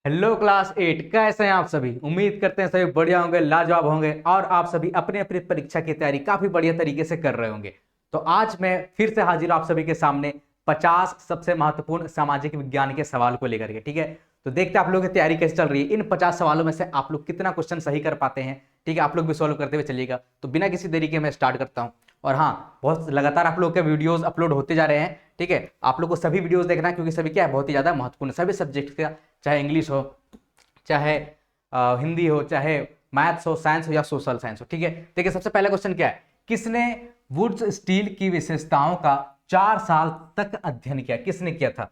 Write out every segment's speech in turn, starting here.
Hello class 8, कैसे हैं आप सभी। उम्मीद करते हैं सभी बढ़िया होंगे, लाजवाब होंगे और आप सभी अपने अपनी परीक्षा की तैयारी काफी बढ़िया तरीके से कर रहे होंगे। तो आज मैं फिर से हाजिर हूं आप सभी के सामने 50 सबसे महत्वपूर्ण सामाजिक विज्ञान के सवाल को लेकर के। ठीक है, तो देखते हैं आप लोगों की तैयारी कैसे चल रही है। इन 50 सवालों में से आप लोग कितना क्वेश्चन सही कर पाते हैं। ठीक है, आप लोग भी सॉल्व करते हुए चलिएगा। तो बिना किसी देरी के मैं स्टार्ट करता हूं। और हाँ, बहुत लगातार आप लोग के वीडियोस अपलोड होते जा रहे हैं। ठीक है, आप लोग को सभी वीडियोस देखना है क्योंकि सभी क्या है, बहुत ही ज्यादा महत्वपूर्ण सभी सब्जेक्ट का, चाहे इंग्लिश हो, चाहे हिंदी हो, चाहे मैथ्स हो, साइंस हो या सोशल साइंस हो। ठीक है, देखिए सबसे पहला क्वेश्चन क्या है, किसने वुड्स स्टील की विशेषताओं का 4 साल तक अध्ययन किया। किसने किया था?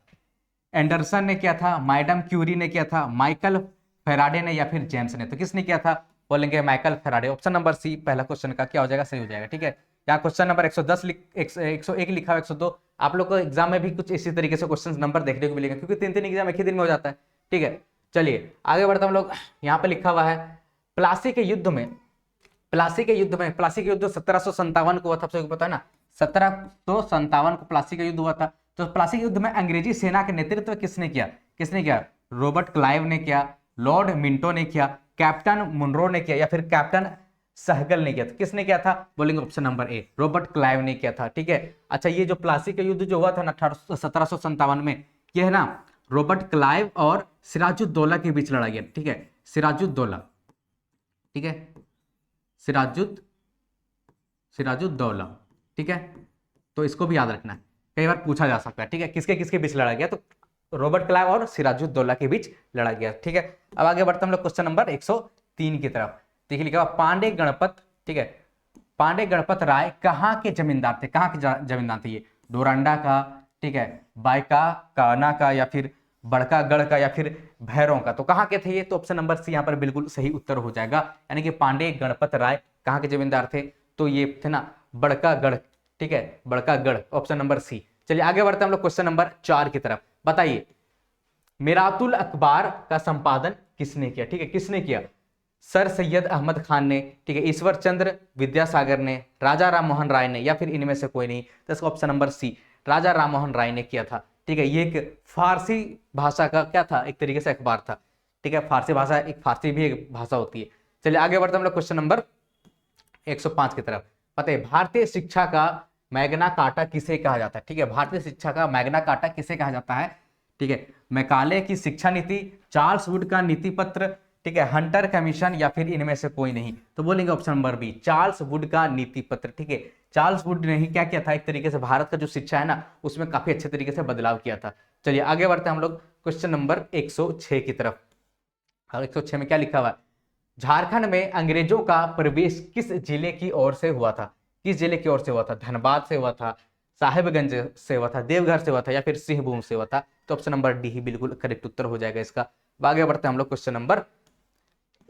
एंडरसन ने किया था, मैडम क्यूरी ने किया था, माइकल फेराडे ने या फिर जेम्स ने। तो किसने किया था? बोलेंगे Michael Faraday. Option number C पहला क्वेश्चन का क्या हो जाएगा, सही हो जाएगा। ठीक है, यहाँ क्वेश्चन नंबर 110 101 लिखा हुआ 102। आप लोग को एग्जाम में भी कुछ इसी तरीके से क्वेश्चन नंबर देखने को मिलेगा क्योंकि 3 3 एग्जाम एक ही दिन में हो जाता है। ठीक है, चलिए आगे बढ़ते हम लोग। यहाँ पे लिखा हुआ है प्लासी के युद्ध में, प्लासी के युद्ध 1757 को हुआ था। सबको पता है ना, 1757 को प्लासी का युद्ध हुआ था। तो प्लासी के युद्ध में अंग्रेजी सेना के नेतृत्व किसने किया? किसने किया? रॉबर्ट क्लाइव ने किया, लॉर्ड मिंटो ने किया, कैप्टन मुनरो ने किया या फिर कैप्टन सहगल ने किया। तो किसने किया था? बोलेंगे option number A, Robert Clive ने किया था। ठीक है, अच्छा ये जो प्लासी का युद्ध जो हुआ था ना 1757 में, ये है ना रॉबर्ट क्लाइव और सिराजुद्दौला के बीच लड़ा गया। ठीक है, सिराजुद्दौला, ठीक है, सिराजुद्दौला। ठीक है, तो इसको भी याद रखना है, कई बार पूछा जा सकता है। ठीक है, किसके किसके बीच लड़ा गया? तो रॉबर्ट क्लाइव और सिराजुद्दौला के बीच लड़ा गया। ठीक है, अब आगे बढ़ते हम लोग क्वेश्चन नंबर 103 की तरफ। देखिए लिखा पांडे गणपत, ठीक है, पांडे गणपत राय कहाँ के जमींदार थे? कहाँ के जमींदार थे ये? डोरंडा का, ठीक है, बायका काना का या फिर बड़कागढ़ का या फिर भैरों का। तो कहाँ के थे ये? तो ऑप्शन नंबर सी यहाँ पर बिल्कुल सही उत्तर हो जाएगा। यानी कि पांडे गणपत राय कहाँ के जमींदार थे? तो ये थे ना बड़कागढ़। ठीक है, बड़कागढ़, ऑप्शन नंबर सी। चलिए आगे बढ़ते हैं हम लोग क्वेश्चन नंबर 4 की तरफ। बताइए मिरातुल अखबार का संपादन किसने किया? ठीक है, किसने किया? सर सैयद अहमद खान ने, ठीक है, ईश्वर चंद्र विद्यासागर ने, राजा राम मोहन राय ने या फिर इनमें से कोई नहीं। तो इसका ऑप्शन नंबर सी, राजा राम मोहन राय ने किया था। ठीक है, ये एक फारसी भाषा का क्या था, एक तरीके से अखबार था। ठीक है, फारसी भाषा, एक फारसी भी एक भाषा होती है। चलिए आगे बढ़ते हम लोग क्वेश्चन नंबर 105 की तरफ। पता है भारतीय शिक्षा का मैग्ना कार्टा किसे कहा जाता है? ठीक है, भारतीय शिक्षा का मैग्ना कार्टा किसे कहा जाता है? ठीक है, मैकाले की शिक्षा नीति, चार्ल्स वुड का नीति पत्र, ठीक है, हंटर कमीशन या फिर इनमें से कोई नहीं। तो बोलेंगे option number B, Charles Wood का नीति पत्र। ठीक है, चार्ल्स वुड ने ही क्या किया था, एक तरीके से भारत का जो शिक्षा है ना उसमें काफी अच्छे तरीके से बदलाव किया था। चलिए आगे बढ़ते हैं हम लोग क्वेश्चन नंबर 106 की तरफ। और 106 में क्या लिखा हुआ है? झारखंड में अंग्रेजों का प्रवेश किस जिले की ओर से हुआ था? किस जिले की ओर से हुआ था? धनबाद से हुआ था, साहेबगंज से हुआ था, देवघर से हुआ था या फिर सिंहभूम से हुआ था? तो ऑप्शन नंबर डी ही बिल्कुल करेक्ट उत्तर हो जाएगा इसका। आगे बढ़ते हैं हम लोग क्वेश्चन नंबर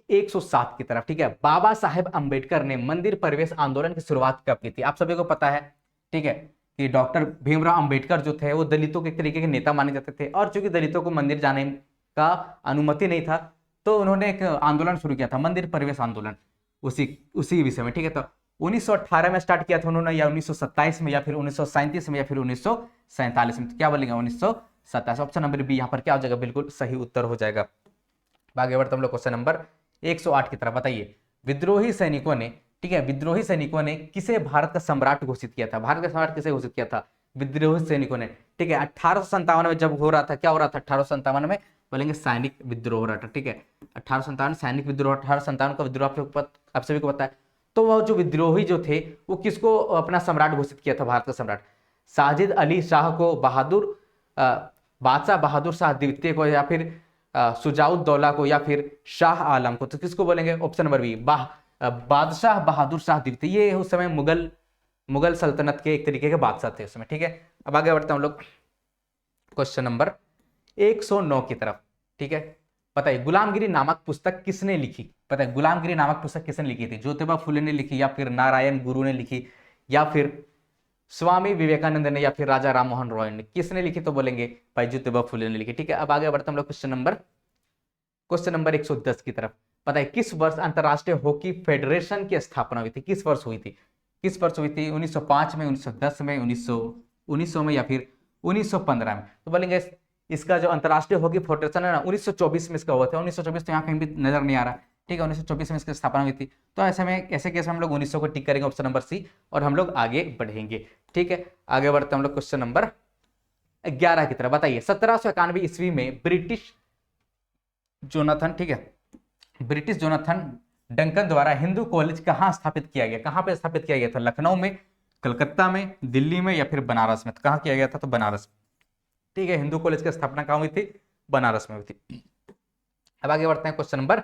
107 की तरफ। ठीक है, बाबा साहेब अंबेडकर ने मंदिर प्रवेश आंदोलन की शुरुआत कब की थी? आप सभी को पता है, ठीक है, कि डॉक्टर भीमराव अंबेडकर जो थे वो दलितों के एक तरीके के नेता माने जाते थे और चूंकि दलितों को मंदिर जाने का अनुमति नहीं था तो उन्होंने एक आंदोलन शुरू किया था, मंदिर प्रवेश आंदोलन, उसी उसी विषय में। ठीक है, तो 1918 में स्टार्ट किया था उन्होंने, या 1927 में या फिर 1937 में या फिर 1947 में। तो क्या बोलेंगे? 1927। ऑप्शन नंबर बी यहाँ पर क्या हो जाएगा, बिल्कुल सही उत्तर हो जाएगा। आगे बढ़ते हम लोग क्वेश्चन नंबर 108 की तरफ। बताइए विद्रोही सैनिकों ने, ठीक है, विद्रोही सैनिकों ने किसे भारत का सम्राट घोषित किया था? भारत का सम्राट किसे घोषित किया था? विद्रोही सैनिकों ने। ठीक है, 1857 में जब हो रहा था, क्या हो रहा था 1857 में? बोलेंगे सैनिक विद्रोह हो रहा था। ठीक है, 1857 सैनिक विद्रोह, 1857 का विद्रोह आप सभी को पता है। तो वो जो विद्रोही जो थे वो किसको अपना सम्राट घोषित किया था? भारत का सम्राट साजिद अली शाह को, बादशाह बहादुर शाह द्वितीय को या फिर सुजाउद्दौला को या फिर शाह आलम को। तो किसको बोलेंगे? ऑप्शन नंबर बी, बादशाह बहादुर शाह द्वितीय। ये उस समय मुगल सल्तनत के एक तरीके के बादशाह थे उस समय। ठीक है, अब आगे बढ़ते हैं हम लोग क्वेश्चन नंबर 109 की तरफ। ठीक है, बताइए गुलामगिरी नामक पुस्तक किसने लिखी? पता है गुलामगिरी नामक पुस्तक किसने लिखी थी? ज्योतिबा फुले ने लिखी या फिर नारायण गुरु ने लिखी या फिर स्वामी विवेकानंद ने या फिर राजा राम मोहन रॉय ने? किसने लिखी? तो बोलेंगे भाई ज्योतिबा फुले ने लिखी। ठीक है, अब आगे बढ़ते हम लोग क्वेश्चन नंबर 110 की तरफ। पता है किस वर्ष अंतरराष्ट्रीय हॉकी फेडरेशन की स्थापना हुई थी? किस वर्ष हुई थी? किस वर्ष हुई थी? 1905 में, 1910 में, 1900 में या फिर 1915 में? तो बोलेंगे इसका जो अंतर्राष्ट्रीय हॉकी फेडरेशन है ना 1924 में इसका हुआ था। 1924 तो यहाँ कहीं भी नजर नहीं आ रहा, ठीक है, 1924 में इसकी स्थापना हुई थी। तो ऐसे केस में हम लोग 1900 को टिक करेंगे, ऑप्शन नंबर सी, और हम लोग आगे बढ़ेंगे। ठीक है, आगे बढ़ते हम लोग क्वेश्चन नंबर 11 की तरफ। बताइए 1791 ईस्वी में ब्रिटिश जोनाथन, ठीक है, ब्रिटिश जोनाथन डंकन द्वारा हिंदू कॉलेज कहाँ स्थापित किया गया? कहाँ पे स्थापित किया गया था? लखनऊ में, कलकत्ता में, दिल्ली में या फिर बनारस में? तो कहाँ किया गया था? तो बनारस। ठीक है, हिंदू कॉलेज की स्थापना कहाँ हुई थी? बनारस में हुई थी। अब आगे बढ़ते हैं क्वेश्चन नंबर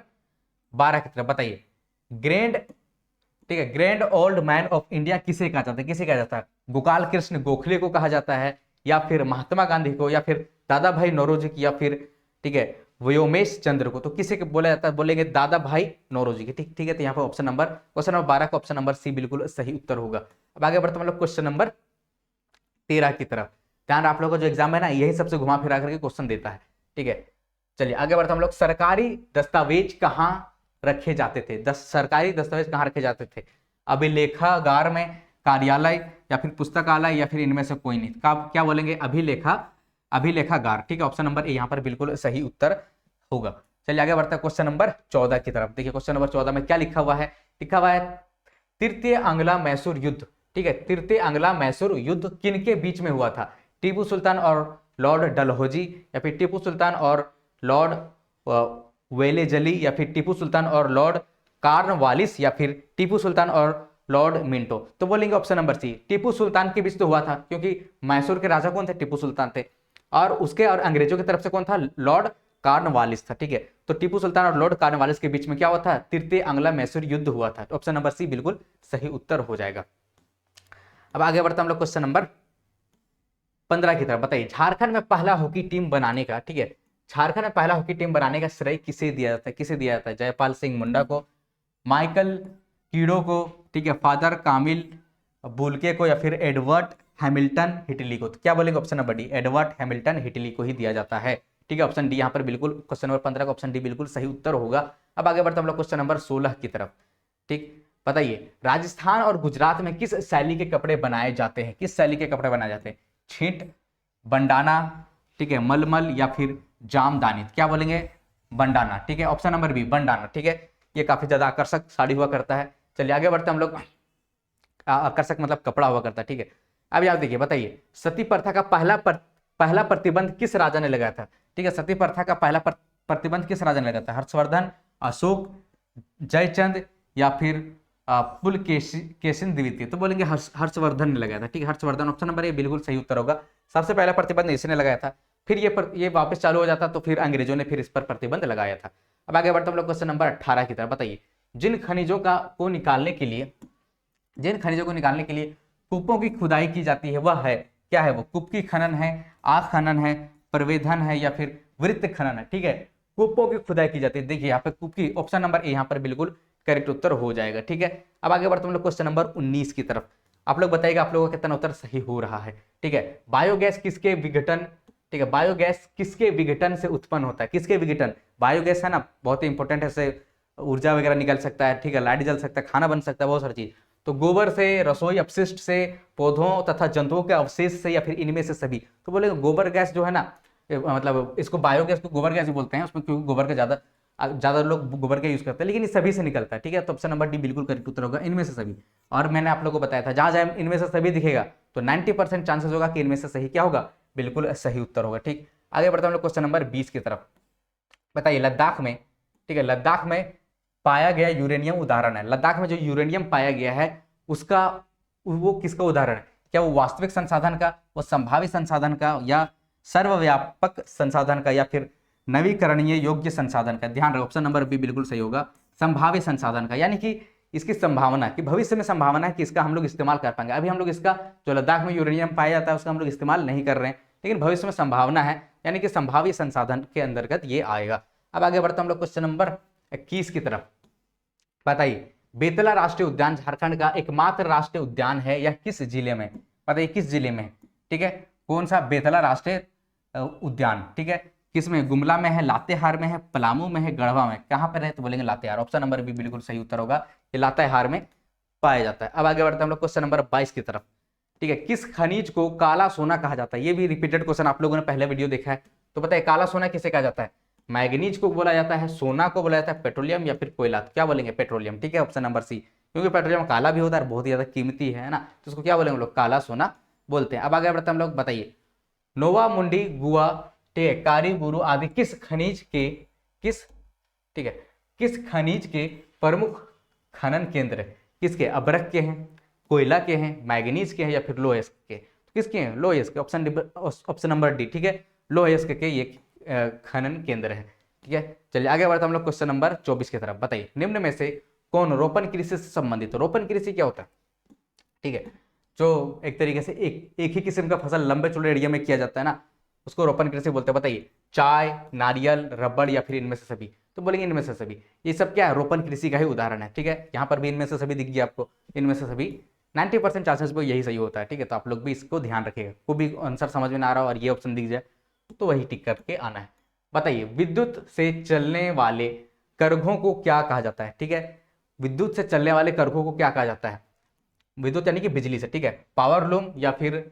12 की तरफ। बताइए ग्रैंड, ठीक है, grand old man of India किसे कहा जाता है? किसे कहा जाता है? गोपाल कृष्ण गोखले को कहा जाता है, या फिर महात्मा गांधी को, या फिर दादा भाई नौरोजी की, या फिर, ठीक है, व्योमेश चंद्र को? तो किसे बोला जाता है? बोलेंगे दादा भाई नौरोजी की। ठीक है, तो यहाँ पर ऑप्शन नंबर, क्वेश्चन नंबर 12 का ऑप्शन नंबर सी बिल्कुल सही उत्तर होगा। अब आगे बढ़ते हैं हम लोग क्वेश्चन नंबर 13 की तरफ। ध्यान, आप लोगों का जो एग्जाम है ना यही सबसे घुमा फिरा करके क्वेश्चन देता है। ठीक है, चलिए आगे बढ़ते हम लोग। सरकारी दस्तावेज कहाँ रखे जाते थे? सरकारी दस्तावेज कहाँ रखे जाते थे? अभिलेखागार में, कार्यालय, या फिर पुस्तकालय, या फिर इनमें से कोई नहीं? क्या बोलेंगे? अभिलेखागार। ठीक है, ऑप्शन नंबर ए यहाँ पर बिल्कुल सही उत्तर होगा। चलिए आगे बढ़ते हैं क्वेश्चन नंबर 14 की तरफ। देखिए क्वेश्चन नंबर 14 में क्या लिखा हुआ है? लिखा हुआ है तृतीय आंग्ला मैसूर युद्ध। ठीक है, तृतीय आंग्ला मैसूर युद्ध किनके बीच में हुआ था? टीपू सुल्तान और लॉर्ड डलहौजी, या फिर टीपू सुल्तान और लॉर्ड वेलेजली, या फिर टीपू सुल्तान और लॉर्ड कार्नवालिस, या फिर टीपू सुल्तान और लॉर्ड मिंटो? तो बोलेंगे ऑप्शन नंबर सी, टीपू सुल्तान के बीच तो हुआ था, क्योंकि मैसूर के राजा कौन थे? टीपू सुल्तान थे, और उसके और अंग्रेजों की तरफ से कौन था? लॉर्ड कार्नवालिस था। ठीक है, तो टीपू सुल्तान और लॉर्ड कार्नवालिस के बीच में क्या हुआ था? तृतीय आंग्ला मैसूर युद्ध हुआ था। तो ऑप्शन नंबर सी बिल्कुल सही उत्तर हो जाएगा। अब आगे बढ़ते हम लोग क्वेश्चन नंबर 15 की तरफ। बताइए झारखंड में पहला हॉकी टीम बनाने का, ठीक है, झारखंड में पहला हॉकी टीम बनाने का श्रेय किसे दिया जाता है? किसे दिया जाता है? जयपाल सिंह मुंडा को, माइकल कीड़ो को, ठीक है, फादर कामिल बुलके को, या फिर एडवर्ड हैमिल्टन हिटली को? तो क्या बोलेंगे? Option number D, Edward Hamilton हिटली को ही दिया जाता है। ठीक है, ऑप्शन डी यहाँ पर बिल्कुल, क्वेश्चन नंबर 15 का ऑप्शन डी बिल्कुल सही उत्तर होगा। अब आगे बढ़ते हम लोग क्वेश्चन नंबर 16 की तरफ। ठीक, बताइए राजस्थान और गुजरात में किस शैली के कपड़े बनाए जाते हैं? किस शैली के कपड़े बनाए जाते हैं? छींट, बंडाना, ठीक है, मलमल, या फिर जामदानी? क्या बोलेंगे? बंडाना। ठीक है, ऑप्शन नंबर बी, बंडाना। ठीक है, ये काफी ज्यादा आकर्षक साड़ी हुआ करता है। चलिए आगे बढ़ते हम लोग। आकर्षक मतलब कपड़ा हुआ करता है। ठीक है, अब याद देखिए, बताइए सती प्रथा का पहला प्रतिबंध किस राजा ने लगाया था? ठीक है, सती प्रथा का पहला प्रतिबंध किस राजा ने लगाया था? हर्षवर्धन, अशोक, जयचंद, या फिर पुलकेशिन द्वितीय? तो बोलेंगे हर्षवर्धन ने लगाया था। ठीक है, हर्षवर्धन, ऑप्शन नंबर ए बिल्कुल सही उत्तर होगा। सबसे पहला प्रतिबंध इसने लगाया था, फिर ये वापस चालू हो जाता, तो फिर अंग्रेजों ने फिर इस पर प्रतिबंध लगाया था। अब आगे बढ़ते हम लोग क्वेश्चन नंबर 18 की तरफ। बताइए जिन खनिजों को निकालने के लिए कूपों की खुदाई की जाती है वह है, क्या है वो? कूप की खनन है, आग खनन है, प्रवेधन है, या फिर वृत्त खनन है? ठीक है, कूपों की खुदाई की जाती है। देखिए यहाँ पे कूप की, ऑप्शन नंबर ए यहाँ पर बिल्कुल करेक्ट उत्तर हो जाएगा। ठीक है, अब आगे बढ़ते हम लोग क्वेश्चन नंबर 19 की तरफ। आप लोग बताइएगा आप लोगों का कितना उत्तर सही हो रहा है। ठीक है, बायोगैस किसके विघटन, ठीक है, बायोगैस किसके विघटन से उत्पन्न होता है? किसके विघटन? बायोगैस है ना, बहुत ही इंपॉर्टेंट है, इससे ऊर्जा वगैरह निकल सकता है, ठीक है, लाइट जल सकता है, खाना बन सकता है, बहुत सारी चीज। तो गोबर से, रसोई अपशिष्ट से, पौधों तथा जंतुओं के अवशेष से, या फिर इनमें से सभी? तो बोले गोबर गैस जो है ना, मतलब इसको बायोगैस को गोबर गैस ही बोलते हैं, उसमें क्योंकि गोबर का ज्यादा लोग गोबर का यूज करते हैं, लेकिन ये सभी से निकलता है। ठीक है, तो ऑप्शन नंबर डी बिल्कुल करेक्ट उत्तर होगा, इनमें से सभी। और मैंने आप लोगों को बताया था जहां जहां इनमें से सभी दिखेगा तो 90% चांसेस होगा कि इनमें से सही क्या होगा? बिल्कुल सही उत्तर होगा। ठीक, आगे बढ़ते हम लोग क्वेश्चन नंबर 20 की तरफ। बताइए लद्दाख में, ठीक है, लद्दाख में पाया गया यूरेनियम उदाहरण है। लद्दाख में जो यूरेनियम पाया गया है उसका, वो किसका उदाहरण है? क्या वो वास्तविक संसाधन का, वो संभावित संसाधन का, या सर्वव्यापक संसाधन का, या फिर नवीकरणीय योग्य संसाधन का? ध्यान रखो ऑप्शन नंबर बी बिल्कुल सही होगा, संभावित संसाधन का। यानी कि इसकी संभावना कि भविष्य में संभावना है कि इसका हम लोग इस्तेमाल कर पाएंगे। अभी हम लोग इसका जो लद्दाख में यूरेनियम पाया जाता है उसका हम लोग इस्तेमाल नहीं कर रहे हैं, लेकिन भविष्य में संभावना है, यानी कि संभावित संसाधन के अंतर्गत ये आएगा। अब आगे बढ़ते हम लोग क्वेश्चन नंबर 21 की तरफ। बताइए बेतला राष्ट्रीय उद्यान झारखंड का एकमात्र राष्ट्रीय उद्यान है या किस जिले में? बताइए किस जिले में? ठीक है, कौन सा बेतला राष्ट्रीय उद्यान? ठीक है, किस में? गुमला में है, लातेहार में है, पलामू में है, गढ़वा में? कहां पर है? तो बोलेंगे लातेहार। ऑप्शन नंबर बी बिल्कुल सही उत्तर होगा, ये लातेहार में पाया जाता है। अब आगे बढ़ते हैं हम लोग क्वेश्चन नंबर 22 की तरफ। ठीक है, किस खनिज को काला सोना कहा जाता है? ये भी रिपीटेड क्वेश्चन आप लोगों ने पहले वीडियो देखा है, तो पता है काला सोना किसे कहा जाता है? मैग्नीज को बोला जाता है, सोना को बोला जाता है, पेट्रोलियम या फिर कोयला। तो क्या बोलेंगे? पेट्रोलियम। ठीक है, ऑप्शन नंबर सी, क्योंकि पेट्रोलियम काला भी होता है और बहुत ही ज्यादा कीमती है ना, तो उसको क्या बोलेंगे हम लोग? काला सोना बोलते हैं। अब आगे बढ़ते हैं हम लोग, बताइए नोवा मुंडी, गुआ, ठीक है, कारीबुरु आदि किस खनिज के किस ठीक है किस खनिज के प्रमुख खनन केंद्र है? किसके? अभ्रक के हैं, कोयला के हैं, मैग्नीज के हैं या फिर लोहेस्क के? तो किसके हैं? लोहेस्क के। ऑप्शन नंबर डी, ठीक है, लोहेस्क के ये खनन केंद्र है। ठीक है, चलिए आगे बढ़ते हम लोग क्वेश्चन नंबर 24 की तरफ। बताइए निम्न में से कौन रोपण कृषि से संबंधित? रोपण कृषि क्या होता है? ठीक है, जो एक तरीके से एक ही किस्म का फसल लंबे चौड़े एरिया में किया जाता है ना, उसको रोपण कृषि बोलते हैं। बताइए चाय, नारियल, रबड़ या फिर इनमें से सभी? तो बोलेंगे इनमें से सभी। ये सब क्या है? रोपण कृषि का ही उदाहरण है। ठीक है, यहाँ पर भी इनमें से सभी दिख गया आपको, इनमें से सभी 90% चांसेस पे यही सही होता है। ठीक है, तो आप लोग भी इसको ध्यान रखिएगा, कोई भी आंसर समझ में ना आ रहा हो और ये ऑप्शन दिख जाए तो वही टिक करके आना है। बताइए विद्युत से चलने वाले करघों को क्या कहा जाता है? ठीक है, विद्युत से चलने वाले करघों को क्या कहा जाता है? विद्युत यानी कि बिजली से। ठीक है, पावर लूम या फिर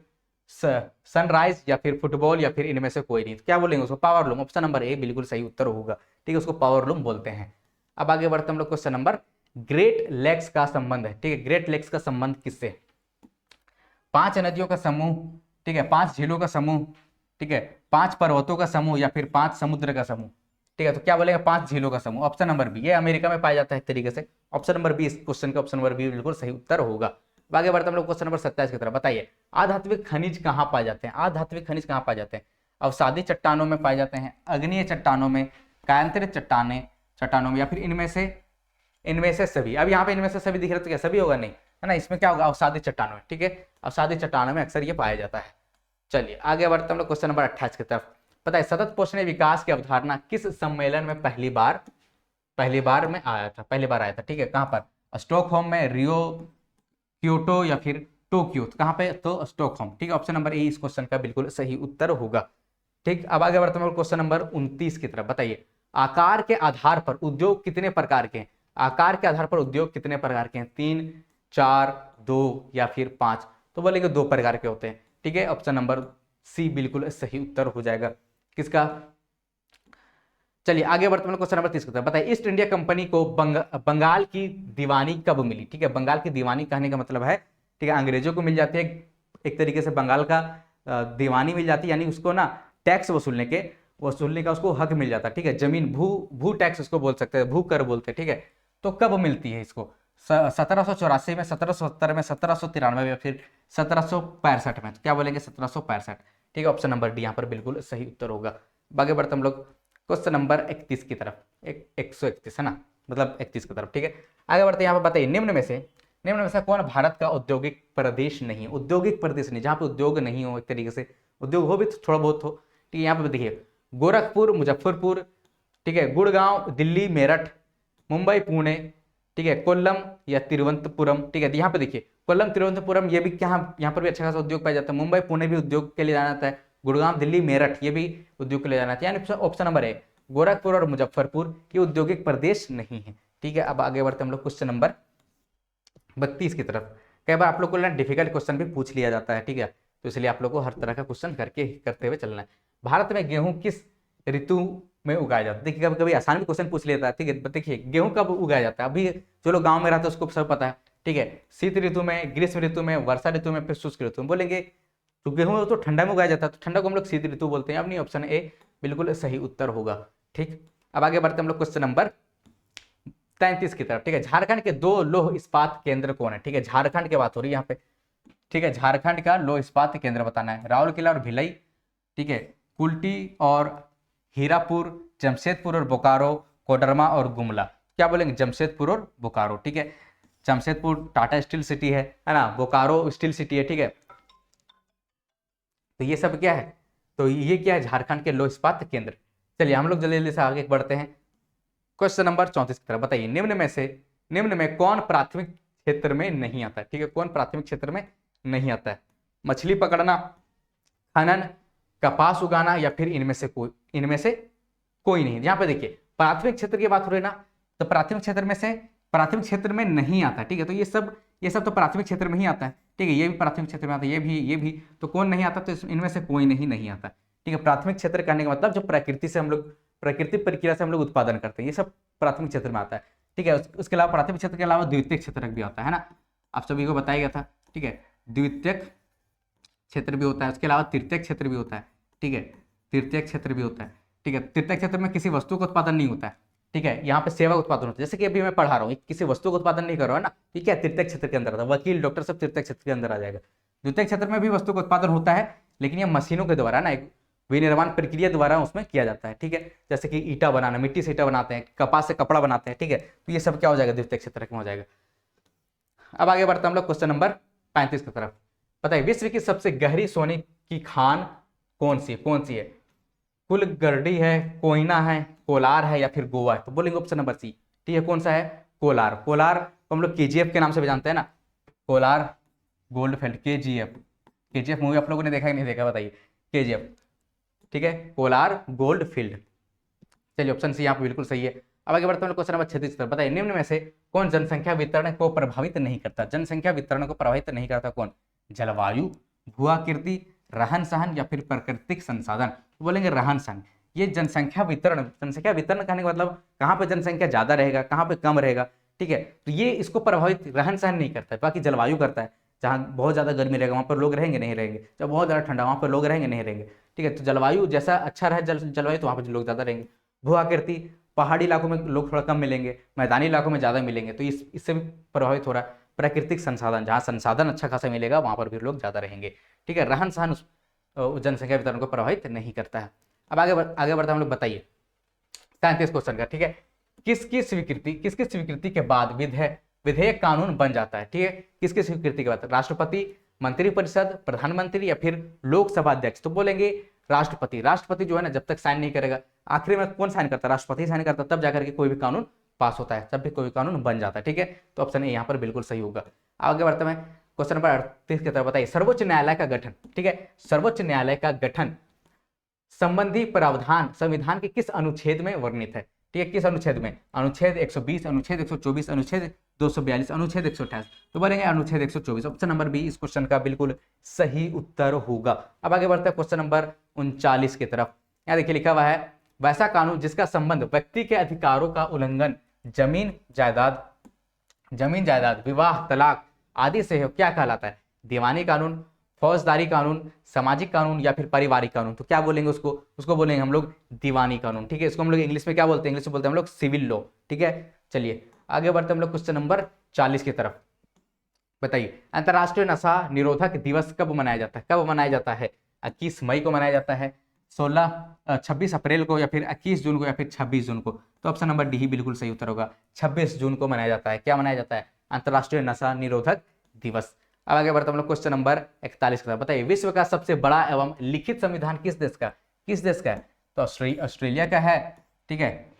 सनराइज या फिर फुटबॉल या फिर इनमें से कोई नहीं। तो क्या बोलेंगे उसको? Power loom. Option number A बिल्कुल सही उत्तर होगा। ठीक है, उसको पावर लूम बोलते हैं। अब आगे बढ़ते हम लोग क्वेश्चन नंबर, ग्रेट लेक्स का संबंध है। ठीक है, ग्रेट लेक्स का संबंध किससे? 5 नदियों का समूह, ठीक है, 5 झीलों का समूह, ठीक है, 5 पर्वतों का समूह या फिर 5 समुद्र का समूह? ठीक है, तो क्या बोलेगा? 5 झीलों का समूह। ऑप्शन नंबर बी, ये अमेरिका में पाया जाता है एक तरीके से। ऑप्शन नंबर बी इस क्वेश्चन का ऑप्शन नंबर बी बिल्कुल सही उत्तर होगा। आगे बढ़ते हम लोग क्वेश्चन नंबर 27 की तरफ। बताइए आधात्विक खनिज कहाँ पाए जाते हैं? आधात्विक खनिज कहाँ पाए जाते हैं? अवसादी चट्टानों में पाए जाते हैं, अग्नीय चट्टानों में, कायांतरित चट्टानों में या फिर इनमें से सभी? अब यहाँ पे इनमें से सभी दिख रहे तो क्या सभी होगा? नहीं, है ना, इसमें क्या होगा? अवसादी चट्टानों में। ठीक है, अवसादी चट्टानों में अक्सर ये पाया जाता है। चलिए आगे बढ़ते हम लोग क्वेश्चन नंबर 28 की तरफ। पता है सतत पोषणीय विकास की अवधारणा किस सम्मेलन में पहली बार आया था? ठीक है, कहाँ पर? स्टॉकहोम में, रियो, क्योटो या फिर टोक्यो? तो कहाँ पे? तो स्टॉकहोम। ठीक है, ऑप्शन नंबर ए इस क्वेश्चन का बिल्कुल सही उत्तर होगा। ठीक, अब आगे बढ़ते हैं क्वेश्चन नंबर 29 की तरफ। बताइए आकार के आधार पर उद्योग कितने प्रकार के हैं? आकार के आधार पर उद्योग कितने प्रकार के हैं? 3, 4, 2 या फिर 5? तो बोलेंगे 2 प्रकार के होते हैं। ठीक है, ऑप्शन नंबर सी बिल्कुल सही उत्तर हो जाएगा किसका? चलिए आगे बढ़ते हैं क्वेश्चन नंबर 30 की तरफ। बताइए ईस्ट इंडिया कंपनी को बंगाल की दीवानी कब मिली? ठीक है, बंगाल की दीवानी कहने का मतलब है, ठीक है, अंग्रेजों को मिल जाती है एक तरीके से बंगाल का दीवानी मिल जाती है, यानी उसको ना टैक्स वसूलने का उसको हक मिल जाता है। ठीक है, जमीन भू टैक्स उसको बोल सकते हैं, भू कर बोलते हैं। ठीक है, तो कब मिलती है इसको? 1784 में, 1770 में, 1793 में या फिर 1765 में? तो क्या बोलेंगे? 1765। ठीक है, ऑप्शन नंबर डी यहाँ पर बिल्कुल सही उत्तर होगा। आगे बढ़ते हम लोग क्वेश्चन नंबर 31 की तरफ, 131 है ना, मतलब 31 की तरफ। ठीक है, आगे बढ़ते यहाँ पर। बताइए निम्न में से कौन भारत का औद्योगिक प्रदेश नहीं है? औद्योगिक प्रदेश नहीं, जहाँ पे उद्योग नहीं हो, एक तरीके से उद्योग हो भी तो थोड़ा बहुत हो। ठीक है, यहाँ पे देखिए गोरखपुर, मुजफ्फरपुर, ठीक है, गुड़गांव, दिल्ली, मेरठ, मुंबई, पुणे, ठीक है, कोल्लम या तिरुवनंतपुरम? ठीक है, यहाँ पे देखिए कोल्लम, तिरुवनंतपुरम, ये भी क्या, यहाँ पर भी अच्छा खासा उद्योग पाया जाता है। मुंबई, पुणे भी उद्योग के लिए जाना जाता है। गुड़गांव, दिल्ली, मेरठ ये भी उद्योग के लिए जाना चाहिए। यानी ऑप्शन नंबर है गोरखपुर और मुजफ्फरपुर ये औद्योगिक प्रदेश नहीं है। ठीक है, अब आगे बढ़ते हम लोग क्वेश्चन नंबर 32 की तरफ। कई बार आप लोग को डिफिकल्ट क्वेश्चन भी पूछ लिया जाता है। ठीक है, तो इसलिए आप लोग को हर तरह का क्वेश्चन करते हुए चलना है। भारत में गेहूं किस ऋतु में उगाया जाता है? देखिए कभी कभी आसान भी क्वेश्चन पूछ लेता है। ठीक है, देखिए गेहूं कब उगाया जाता है? अभी जो लोग गाँव में रहते हैं उसको सब पता है। ठीक है, शीत ऋतु में, ग्रीष्म ऋतु में, वर्षा ऋतु में, फिर शुष्क ऋतु में? बोलेंगे तो गेहूं तो ठंडा में उगाया जाता है, तो ठंडा को हम लोग शीत ऋतु बोलते हैं। अब नहीं, ऑप्शन ए बिल्कुल सही उत्तर होगा। ठीक, अब आगे बढ़ते हम लोग क्वेश्चन नंबर 33 की तरफ। ठीक है, झारखंड के 2 लौह इस्पात केंद्र कौन है? ठीक है, झारखंड की बात हो रही है यहाँ पे। ठीक है, झारखंड का लौह इस्पात केंद्र बताना है। राउरकेला और भिलाई, ठीक है, कुल्टी और हीरापुर, जमशेदपुर और बोकारो, कोडरमा और गुमला? क्या बोलेंगे? जमशेदपुर और बोकारो। ठीक है, जमशेदपुर टाटा स्टील सिटी है ना, बोकारो स्टील सिटी है। ठीक है, तो ये सब क्या है? तो ये क्या है? झारखंड के लौह इस्पात केंद्र। चलिए हम लोग जल्दी जल्दी से आगे बढ़ते हैं क्वेश्चन नंबर 34 की तरफ। बताइए निम्न में कौन प्राथमिक क्षेत्र में नहीं आता है? ठीक है, कौन प्राथमिक क्षेत्र में नहीं आता है? मछली पकड़ना, खनन, कपास उगाना या फिर इनमें से कोई नहीं? यहाँ पे देखिए प्राथमिक क्षेत्र की बात हो रही है ना, तो प्राथमिक क्षेत्र में नहीं आता। ठीक है, तो ये सब तो प्राथमिक क्षेत्र में ही आता है। ठीक है, ये भी प्राथमिक क्षेत्र में आता है, ये भी, तो कौन नहीं आता? तो इनमें से कोई नहीं आता। ठीक है। प्राथमिक क्षेत्र कहने का मतलब जो प्रकृति से हम लोग, प्राकृतिक प्रक्रिया से हम लोग उत्पादन करते हैं, ये सब प्राथमिक क्षेत्र में आता है, ठीक है। उसके अलावा प्राथमिक क्षेत्र के अलावा द्वितीयक क्षेत्रक भी आता है ना, आप सभी को बताया गया था, ठीक है। द्वितीयक क्षेत्र भी होता है, उसके अलावा तृतीयक क्षेत्र भी होता है, ठीक है। तृतीयक क्षेत्र भी होता है, ठीक है। तृतीयक क्षेत्र में किसी वस्तु का उत्पादन नहीं होता है, ठीक है। यहाँ पे सेवा उत्पादन होता है, जैसे कि अभी मैं पढ़ा रहा हूँ, किसी वस्तु का उत्पादन नहीं कर रहा है ना, ठीक है, तृतीयक क्षेत्र के अंदर आता है। वकील, डॉक्टर सब तृतीयक क्षेत्र के अंदर आ जाएगा। द्वितीयक क्षेत्र में भी वस्तु का उत्पादन होता है, लेकिन ये मशीनों के द्वारा ना, एक विनिर्माण प्रक्रिया द्वारा उसमें किया जाता है, ठीक है। जैसे कि ईटा बनाना, मिट्टी से ईटा बनाते हैं, कपास से कपड़ा बनाते हैं, ठीक है। तो ये सब क्या हो जाएगा, द्वितीयक क्षेत्र में हो जाएगा। अब आगे बढ़ते हैं हम लोग क्वेश्चन नंबर 35 की तरफ। बताइए विश्व की सबसे गहरी सोने की खान कौन सी है? कुलगर्डी है, कोयना है, कोलार है या फिर गोवा है? तो बोलेंगे ऑप्शन नंबर सी, ठीक है। कौन सा है? कोलार। कोलार को हम लोग केजीएफ के नाम से भी जानते हैं ना, कोलार गोल्डफील्ड, केजीएफ मूवी आप लोगों ने देखा कि नहीं देखा बताइए, केजीएफ, ठीक है। कोलार गोल्डफील्ड, चलिए ऑप्शन सी यहाँ पे बिल्कुल सही है। अब आगे बढ़ते हैं क्वेश्चन नंबर 36 की तरफ। बताइए निम्न में से कौन जनसंख्या वितरण को प्रभावित नहीं करता? जनसंख्या वितरण को प्रभावित नहीं करता कौन? जलवायु, भूआकृति, रहन सहन या फिर प्राकृतिक संसाधन? तो बोलेंगे रहन सहन। ये जनसंख्या वितरण कहने का मतलब कहाँ पे जनसंख्या ज्यादा रहेगा, कहाँ पे कम रहेगा, ठीक है। तो ये इसको प्रभावित रहन सहन नहीं करता है, बाकी जलवायु करता है। जहाँ बहुत ज्यादा गर्मी रहेगा वहाँ पर लोग रहेंगे नहीं रहेंगे, जब बहुत ज्यादा ठंडा वहाँ पर लोग रहेंगे नहीं रहेंगे, ठीक है। तो जलवायु जैसा अच्छा रहे जलवायु तो वहाँ पर लोग ज्यादा रहेंगे। भूआकृति, पहाड़ी इलाकों में लोग थोड़ा कम मिलेंगे, मैदानी इलाकों में ज़्यादा मिलेंगे, तो इससे भी प्रभावित हो रहा है। प्राकृतिक संसाधन, जहाँ संसाधन अच्छा खासा मिलेगा वहाँ पर भी लोग ज़्यादा रहेंगे, ठीक है। रहन सहन उस जनसंख्या वितरण को प्रभावित नहीं करता है। अब आगे बढ़ते हम लोग। बताइए 37 क्वेश्चन का, ठीक है। किसकी स्वीकृति के बाद विधेयक कानून बन जाता है? ठीक है, किसकी स्वीकृति के बाद? राष्ट्रपति, मंत्रिपरिषद, प्रधानमंत्री या फिर लोकसभा अध्यक्ष? तो बोलेंगे राष्ट्रपति जो है ना, जब तक साइन नहीं करेगा, आखिरी में कौन साइन करता है? राष्ट्रपति साइन करता है, तब जाकर के कोई भी कानून पास होता है, तब भी कोई कानून बन जाता है, ठीक है। तो ऑप्शन ए यहाँ पर बिल्कुल सही होगा। आगे बढ़ते हैं क्वेश्चन नंबर 38 की तरफ। बताइए सर्वोच्च न्यायालय का गठन, ठीक है, सर्वोच्च न्यायालय का गठन संबंधी प्रावधान संविधान के किस अनुच्छेद में वर्णित है? ठीक है, किस अनुच्छेद में? अनुच्छेद 120, अनुच्छेद 124, अनुच्छेद 242, अनुच्छेद 128? तो बोलेंगे अनुच्छेद 124। ऑप्शन नंबर बी इस क्वेश्चन का बिल्कुल सही उत्तर होगा। अब आगे बढ़ते हैं क्वेश्चन नंबर 39 की तरफ। यहाँ देखिए लिखा हुआ है वैसा कानून जिसका संबंध व्यक्ति के अधिकारों का उल्लंघन जमीन जायदाद, विवाह, तलाक आदि से हो, क्या कहलाता है? दीवानी कानून, फौजदारी कानून, सामाजिक कानून या फिर पारिवारिक कानून? तो क्या बोलेंगे उसको बोलेंगे हम लोग दीवानी कानून, ठीक है। इसको हम लोग इंग्लिश में क्या बोलते हैं? इंग्लिश में बोलते हैं हम लोग सिविल लॉ, ठीक है। चलिए आगे बढ़ते हम लोग क्वेश्चन नंबर 40 की तरफ। बताइए अंतर्राष्ट्रीय नशा निरोधक दिवस कब मनाया जाता है? 21 मई को मनाया जाता है, 26 अप्रैल को या फिर 21 जून को या फिर 26 जून को? तो ऑप्शन नंबर डी ही बिल्कुल सही उत्तर होगा। 26 जून को मनाया जाता है। क्या मनाया जाता है? अंतर्राष्ट्रीय नशा निरोधक दिवस। अब आगे बढ़ते हम लोग क्वेश्चन नंबर 41 का। बताइए विश्व का सबसे बड़ा एवं लिखित संविधान किस देश का है? तो ऑस्ट्रेलिया का है, ठीक है,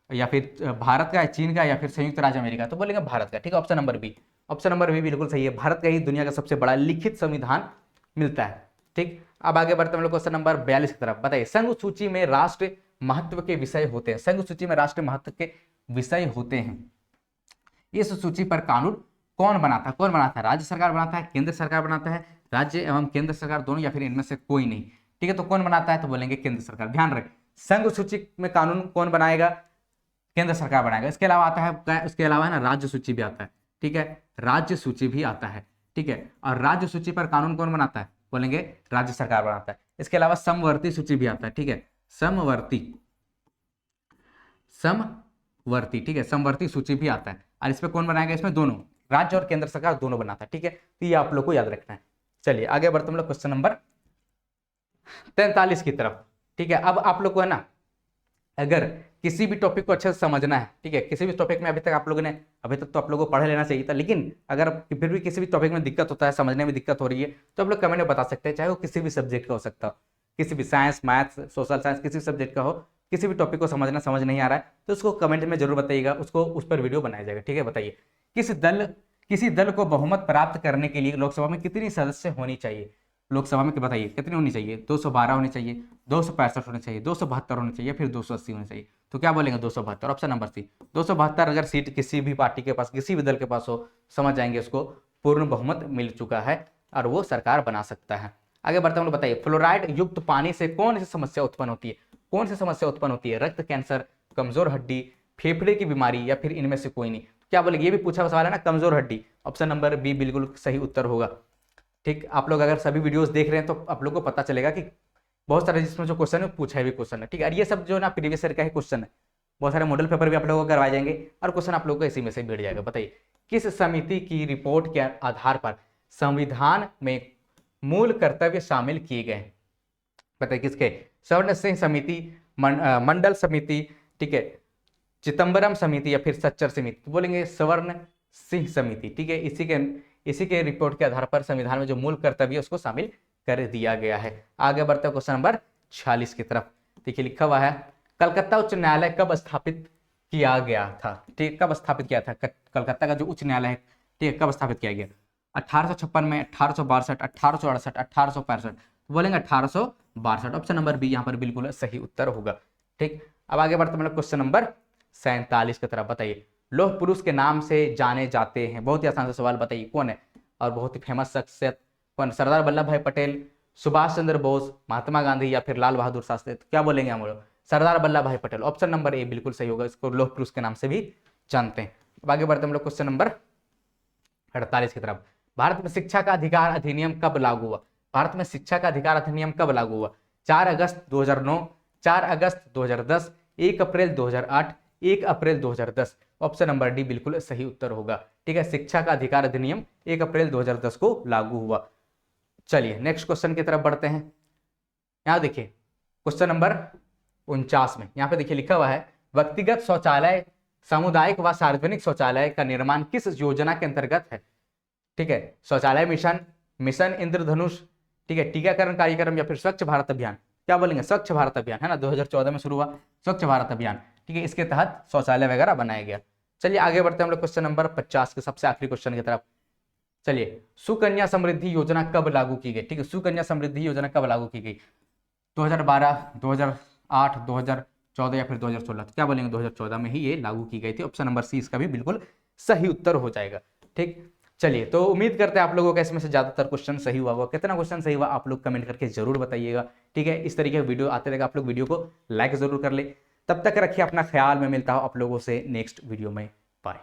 या फिर भारत का है, चीन का या फिर संयुक्त राज्य अमेरिका? तो बोलेंगे भारत का, ठीक है। ऑप्शन नंबर बी बिल्कुल सही है। भारत का ही दुनिया का सबसे बड़ा लिखित संविधान मिलता है, ठीक। अब आगे बढ़ते हम लोग क्वेश्चन नंबर 42 की तरफ। बताइए संघ सूची में राष्ट्र महत्व के विषय होते हैं। संघ सूची में राष्ट्र महत्व के विषय होते हैं। इस सूची पर कानून कौन बनाता है? राज्य सरकार बनाता है, केंद्र सरकार बनाता है, राज्य एवं केंद्र सरकार दोनों, या फिर इनमें से कोई नहीं? ठीक है, तो कौन बनाता है? तो बोलेंगे केंद्र सरकार। ध्यान रखें संघ सूची में कानून कौन बनाएगा? केंद्र सरकार बनाएगा। इसके अलावा आता है, इसके अलावा है ना राज्य सूची भी आता है, ठीक है, राज्य सूची भी आता है, ठीक है। और राज्य सूची पर कानून कौन बनाता है? बोलेंगे राज्य सरकार बनाता है। इसके अलावा समवर्ती सूची भी आता है, ठीक है, समवर्ती, ठीक है, समवर्ती सूची भी आता है। और इस पे कौन बनाएगा? इसमें दोनों, राज्य और केंद्र सरकार दोनों बनाता है, ठीक है। तो ये आप लोग को याद रखना है। चलिए आगे बढ़ते हम लोग क्वेश्चन नंबर 43 की तरफ, ठीक है। अब आप लोग को है ना, अगर किसी भी टॉपिक को अच्छे से समझना है, ठीक है, किसी भी टॉपिक में अभी तक तो आप लोगों को पढ़ लेना चाहिए था, लेकिन अगर फिर भी किसी भी टॉपिक में दिक्कत होता है, समझने में दिक्कत हो रही है, तो आप लोग कमेंट में बता सकते हैं, चाहे वो किसी भी सब्जेक्ट का हो सकता हो, किसी भी साइंस, मैथ्स, सोशल साइंस, किसी भी सब्जेक्ट का हो, किसी भी टॉपिक को समझ नहीं आ रहा है तो उसको कमेंट में जरूर बताइएगा, उसको उस पर वीडियो बनाया जाएगा, ठीक है। बताइए किसी दल को बहुमत प्राप्त करने के लिए लोकसभा में कितनी सदस्य होनी चाहिए? लोकसभा में बताइए कितनी होनी चाहिए? 212 होनी चाहिए, 265 होनी चाहिए, 272 होनी चाहिए, फिर 280 होनी चाहिए? तो क्या बोलेंगे? 272, ऑप्शन नंबर सी 272। अगर सीट किसी भी पार्टी के पास, किसी भी दल के पास हो, समझ जाएंगे उसको पूर्ण बहुमत मिल चुका है और वो सरकार बना सकता है। आगे बढ़ते हम लोग, बताइए फ्लोराइड युक्त पानी से कौन सी समस्या उत्पन्न होती है? कौन सी समस्या उत्पन्न होती है? रक्त कैंसर, कमजोर हड्डी, फेफड़े की बीमारी या फिर इनमें से कोई नहीं। क्या बोलेंगे? ये भी पूछा हुआ सवाल है ना, कमजोर हड्डी। ऑप्शन नंबर बी बिल्कुल सही उत्तर होगा। ठीक, आप लोग अगर सभी वीडियोस देख रहे हैं तो आप लोग को पता चलेगा कि बहुत सारे जिसमें जो क्वेश्चन है पूछा भी क्वेश्चन है। ठीक है, और ये सब जो ना प्रीवियस ईयर का ही क्वेश्चन है। बहुत सारे मॉडल पेपर भी आप लोगों को करवाए जाएंगे और क्वेश्चन आप लोगों को इसी में से मिल जाएगा। बताइए किस समिति की रिपोर्ट के आधार पर संविधान में मूल कर्तव्य शामिल किए गए हैं? बताइए किसके? स्वर्ण सिंह समिति, मंडल समिति, ठीक है, चिदम्बरम समिति या फिर सच्चर समिति। तो बोलेंगे स्वर्ण सिंह समिति। ठीक है, इसी के रिपोर्ट के आधार पर संविधान में जो मूल कर्तव्य है उसको शामिल कर दिया गया है। आगे बढ़ते हैं क्वेश्चन नंबर 46 की तरफ। देखिए लिखा हुआ है, कलकत्ता उच्च न्यायालय कब स्थापित किया गया था? ठीक, कब स्थापित किया था कलकत्ता का जो उच्च न्यायालय है? ठीक है, कब स्थापित किया गया? 1856 में, 1862, 1868, 1865। बोलेंगे 1862। ऑप्शन नंबर बी यहाँ पर बिल्कुल सही उत्तर होगा। ठीक, अब आगे बढ़ते हैं क्वेश्चन नंबर 47 की तरफ। बताइए लौह पुरुष के नाम से जाने जाते हैं? बहुत ही आसान सा सवाल, बताइए कौन है? और बहुत ही फेमस शख्सियत कौन? सरदार वल्लभ भाई पटेल, सुभाष चंद्र बोस, महात्मा गांधी या फिर लाल बहादुर शास्त्री। तो क्या बोलेंगे हम लोग? सरदार वल्लभ भाई पटेल। ऑप्शन नंबर ए बिल्कुल सही होगा, इसको लौह पुरुष के नाम से भी जानते हैं। अब आगे बढ़ते हम लोग क्वेश्चन नंबर 48 की तरफ। भारत में शिक्षा का अधिकार अधिनियम कब लागू हुआ? भारत में शिक्षा का अधिकार अधिनियम कब लागू हुआ? 4 अगस्त 2009, 4 अगस्त 2010, 1 अप्रैल 2008, 1 अप्रैल 2010। ऑप्शन नंबर डी बिल्कुल सही उत्तर होगा। ठीक है, शिक्षा का अधिकार अधिनियम 1 अप्रैल 2010 को लागू हुआ। चलिए नेक्स्ट क्वेश्चन की तरफ बढ़ते हैं। यहां देखिए क्वेश्चन नंबर 49 में यहाँ पे देखिए लिखा हुआ है, व्यक्तिगत शौचालय, सामुदायिक व सार्वजनिक शौचालय का निर्माण किस योजना के अंतर्गत है? ठीक है, शौचालय मिशन, मिशन इंद्रधनुष, ठीक है, टीकाकरण कार्यक्रम या फिर स्वच्छ भारत अभियान। क्या बोलेंगे? स्वच्छ भारत अभियान, है ना, 2014 में शुरू हुआ स्वच्छ भारत अभियान। ठीक है, इसके तहत शौचालय वगैरह बनाया गया। चलिए आगे बढ़ते हैं हम लोग क्वेश्चन नंबर 50 के सबसे आखिरी क्वेश्चन की तरफ। चलिए सुकन्या समृद्धि योजना कब लागू की गई? ठीक है, सुकन्या समृद्धि योजना कब लागू की गई? 2012, 2008, 2014 या फिर 2016। तो क्या बोलेंगे? 2014 में ही ये लागू की गई थी। ऑप्शन नंबर सी इसका भी बिल्कुल सही उत्तर हो जाएगा। ठीक, चलिए तो उम्मीद करते हैं आप लोगों का इसमें से ज्यादातर क्वेश्चन सही हुआ होगा। कितना क्वेश्चन सही हुआ आप लोग कमेंट करके जरूर बताइएगा। ठीक है, इस तरीके का वीडियो आते रहेगा, आप लोग वीडियो को लाइक जरूर कर ले। तब तक रखिए अपना ख्याल, में मिलता हूं आप लोगों से नेक्स्ट वीडियो में। बाय।